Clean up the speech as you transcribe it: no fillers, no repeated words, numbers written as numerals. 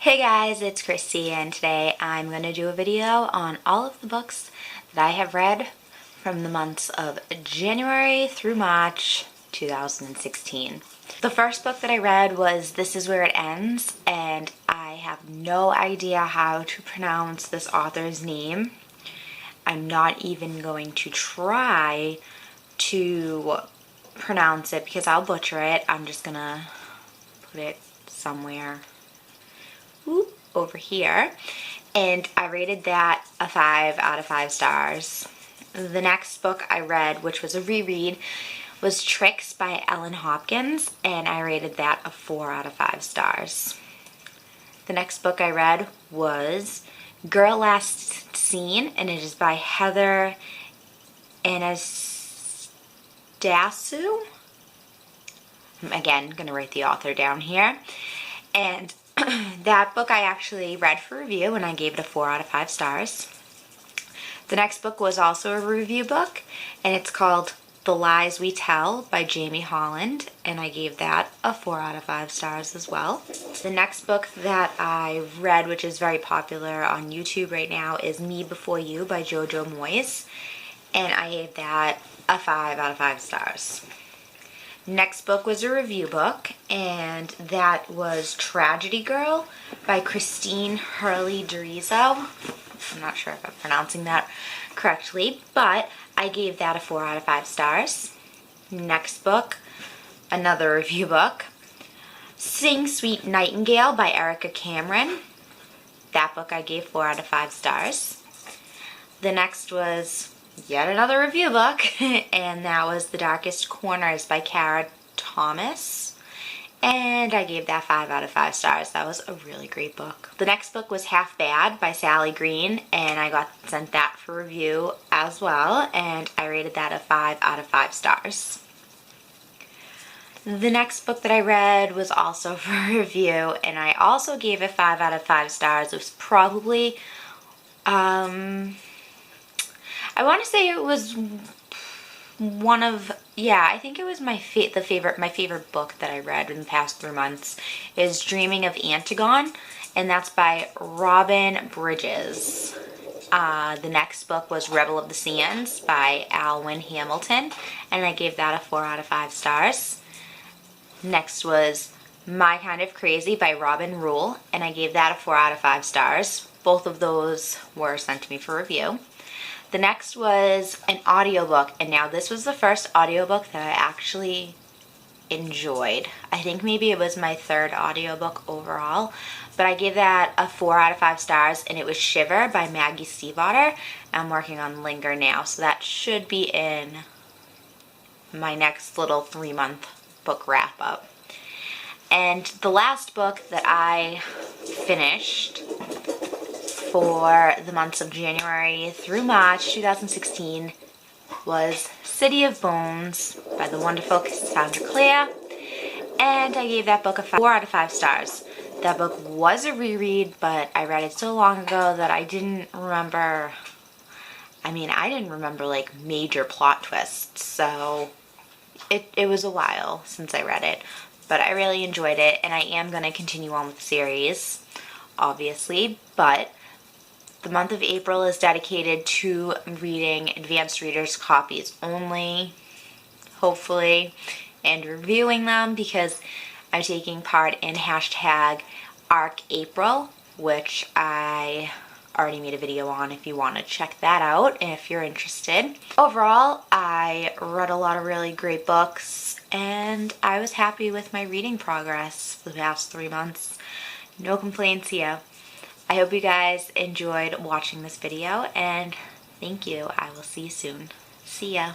Hey guys, it's Christy, and today I'm going to do a video on all of the books that I have read from the months of January through March 2016. The first book that I read was This Is Where It Ends, and I have no idea how to pronounce this author's name. I'm not even going to try to pronounce it because I'll butcher it. I'm just going to put it somewhere over here, and I rated that a 5 out of 5 stars. The next book I read, which was a reread, was Tricks by Ellen Hopkins, and I rated that a 4 out of 5 stars. The next book I read was Girl Last Seen, and it is by Heather Anastasio. I'm again going to write the author down here. And that book I actually read for review, and I gave it a 4 out of 5 stars. The next book was also a review book, and it's called The Lies We Tell by Jamie Holland, and I gave that a 4 out of 5 stars as well. The next book that I read, which is very popular on YouTube right now, is Me Before You by Jojo Moyes, and I gave that a 5 out of 5 stars. Next book was a review book, and that was Tragedy Girl by Christine Hurley Dorizo. I'm not sure if I'm pronouncing that correctly, but I gave that a 4 out of 5 stars. Next book, another review book, Sing Sweet Nightingale by Erica Cameron. That book I gave 4 out of 5 stars. The next was yet another review book, and that was The Darkest Corners by Kara Thomas, and I gave that 5 out of 5 stars. That was a really great book. The next book was Half Bad by Sally Green, and I got sent that for review as well, and I rated that a 5 out of 5 stars. The next book that I read was also for review, and I also gave it 5 out of 5 stars. It was probably I want to say it was one of, I think it was my favorite book that I read in the past 3 months is Dreaming of Antigone, and that's by Robin Bridges. The next book was Rebel of the Sands by Alwyn Hamilton, and I gave that a 4 out of 5 stars. Next was My Kind of Crazy by Robin Rule, and I gave that a 4 out of 5 stars. Both of those were sent to me for review. The next was an audiobook, and now this was the first audiobook that I actually enjoyed. I think maybe it was my 3rd audiobook overall, but I gave that a 4 out of 5 stars, and it was Shiver by Maggie Stiefvater. I'm working on Linger now, so that should be in my next little 3-month book wrap-up. And the last book that I finished for the months of January through March 2016 was City of Bones by the wonderful Cassandra Clare, and I gave that book a 4 out of 5 stars. That book was a reread, but I read it so long ago that I didn't remember, I didn't remember like major plot twists, so it was a while since I read it, but I really enjoyed it, and I am going to continue on with the series, obviously, but the month of April is dedicated to reading advanced readers copies only, hopefully, and reviewing them because I'm taking part in #ArcApril, which I already made a video on if you want to check that out if you're interested. Overall, I read a lot of really great books, and I was happy with my reading progress for the past 3 months. No complaints here. I hope you guys enjoyed watching this video, and thank you. I will see you soon. See ya.